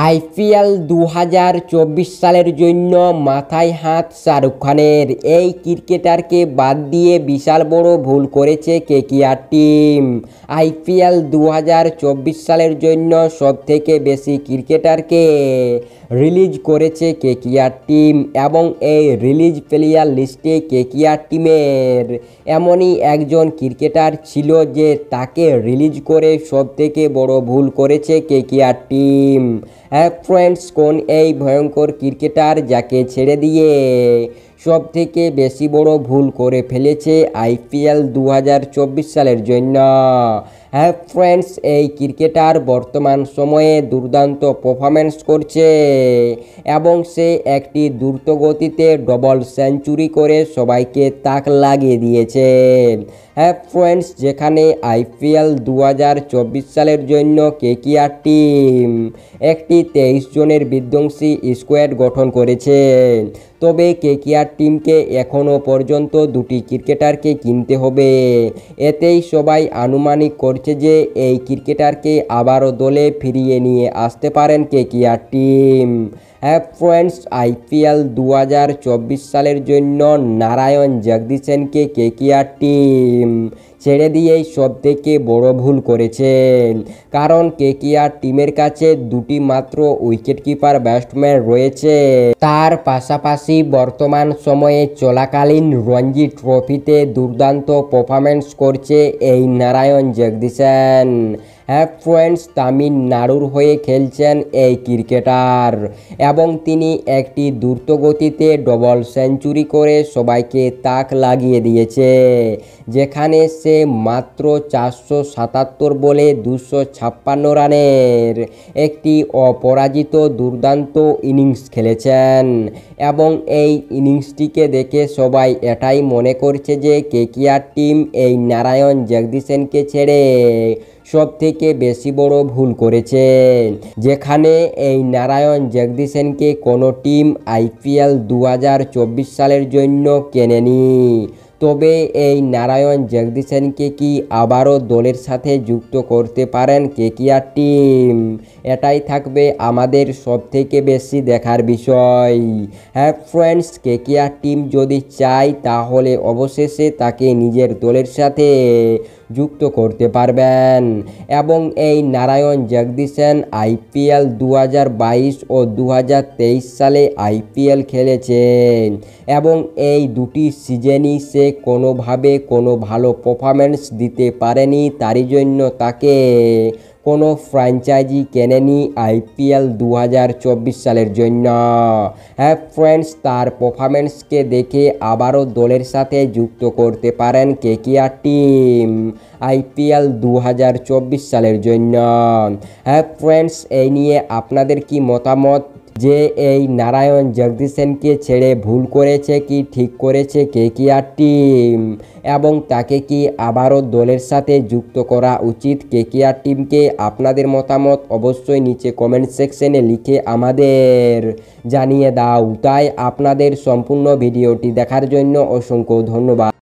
IPL 2024 সালের জন্য মাথায় হাত শাহরুখ খানের। এই ক্রিকেটারকে বাদ দিয়ে বিশাল বড় ভুল করেছে কেকেআর টিম। আইপিএল 2024 সালের জন্য সবথেকে বেশি ক্রিকেটারকে রিলিজ করেছে কেকেআর টিম এবং এই রিলিজ প্লেয়ার লিস্টে কেকেআর টিমের এমনই একজন ক্রিকেটার ছিল যে তাকে রিলিজ করে সবথেকে বড় ভুল করেছে কেকেআর টিম। ফ্রেন্ডস, কোন এই ভয়ঙ্কর ক্রিকেটার যাকে ছেড়ে দিয়ে সবথেকে বেশি বড় ভুল করে ফেলেছে আইপিএল 2024 সালের জন্য? ফ্রেন্ডস, এই ক্রিকেটার বর্তমান সময়ে দুর্দান্ত পারফরমেন্স করছে এবং সে একটি দ্রুত গতিতে ডবল সেঞ্চুরি করে সবাইকে তাক লাগিয়ে দিয়েছে। ফ্রেন্ডস, যেখানে আইপিএল 2024 সালের জন্য কেকেআর টিম একটি 23 জনের বিধ্বংসী স্কোয়াড গঠন করেছে, তবে কেকেআর টিমকে এখনও পর্যন্ত দুটি ক্রিকেটারকে কিনতে হবে। এতেই সবাই আনুমানিক করছে যে এই ক্রিকেটারকে আবারও দলে ফিরিয়ে নিয়ে আসতে পারেন কেকেআর টিম। ফ্রেন্ডস, আইপিএল 2024 সালের জন্য নারায়ণ জগদীশনকে কেকেআর টিম ছেড়ে দিয়েই সবথেকে বড় ভুল করেছেন, কারণ কেকেআর টিমের কাছে দুটি মাত্র উইকেট কিপার ব্যাটসম্যান রয়েছে। তার পাশাপাশি বর্তমান সময়ে চলাকালীন রঞ্জি ট্রফিতে দুর্দান্ত পারফরমেন্স করছে এই নারায়ণ জগদীশন। ফ্রেন্ডস, তামিলনাড়ুর হয়ে খেলছেন এই ক্রিকেটার এবং তিনি একটি দ্রুত গতিতে ডবল সেঞ্চুরি করে সবাইকে তাক লাগিয়ে দিয়েছে, যেখানে সে মাত্র 477 বলে 256 রানের একটি অপরাজিত দুর্দান্ত ইনিংস খেলেছেন এবং এই ইনিংসটিকে দেখে সবাই এটাই মনে করছে যে কেকেআর টিম এই নারায়ণ জগদীশনকে ছেড়ে সবথেকে বেশি বড় ভুল করেছে, যেখানে এই নারায়ণ জগদীশনকে কোনো টিম আইপিএল 2024 সালের জন্য কেনেনি। তবে এই নারায়ণ জগদীশনকে কি আবারও দলের সাথে যুক্ত করতে পারেন কেকেআর টিম? এটাই থাকবে আমাদের সবথেকে বেশি দেখার বিষয়। ফ্রেন্ডস, কেকেআর টিম যদি চায় তাহলে অবশেষে তাকে নিজের দলের সাথে যুক্ত করতে পারবেন এবং এই নারায়ণ জগদীশন আইপিএল 2022 ও 2023 সালে আইপিএল খেলেছেন এবং এই দুটি সিজনই সে কোনোভাবে কোনো ভালো পারফরমেন্স দিতে পারেনি, তারই জন্য তাকে কোনো ফ্র্যাঞ্চাইজি কেনেনি আইপিএল 2024 সালের জন্য। ফ্রেন্ডস, তার পারফরমেন্সকে দেখে আবারও দলের সাথে যুক্ত করতে পারেন কেকেআর টিম আইপিএল 2024 সালের জন্য। ফ্রেন্ডস, এই নিয়ে আপনাদের কি মতামত যে এই নারায়ণ জগদীশনকে ছেড়ে ভুল করেছে কি ঠিক করেছে কেকেআর টিম এবং তাকে কি আবারও দলের সাথে যুক্ত করা উচিত কেকেআর টিমকে? আপনাদের মতামত অবশ্যই নিচে কমেন্ট সেকশনে লিখে আমাদের জানিয়ে দাও। তাই আপনাদের সম্পূর্ণ ভিডিওটি দেখার জন্য অসংখ্য ধন্যবাদ।